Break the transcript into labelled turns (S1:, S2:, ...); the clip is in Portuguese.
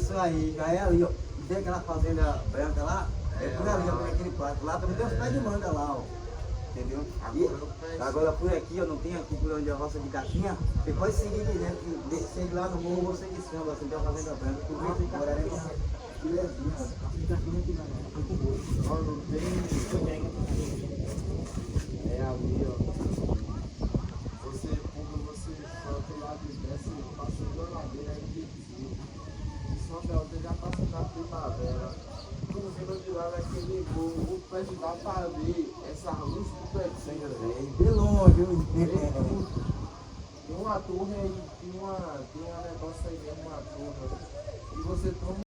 S1: Isso aí, já é ali, ó. Tem aquela fazenda branca lá, é por ali, ó, tem aquele pátio. Lá também tem os pés de manga lá, ó. Entendeu? E agora por aqui, ó, não tem aqui por onde a roça de Caixinha. Você pode seguir direto, que segue lá no morro, você que samba, assim, tem uma fazenda branca. Por isso, moraremos que levinha.
S2: Ó, não tem. É ali, ó. Você sobe lá e desce, passando a ladeira aí de sobe a outra, já passa na primavera. No cima de lá naquele morro, o pé de dá pra ver essa luz do Betânia.
S1: De longe, viu?
S2: Tem uma torre aí, tem um negócio aí mesmo, uma torre. E você toma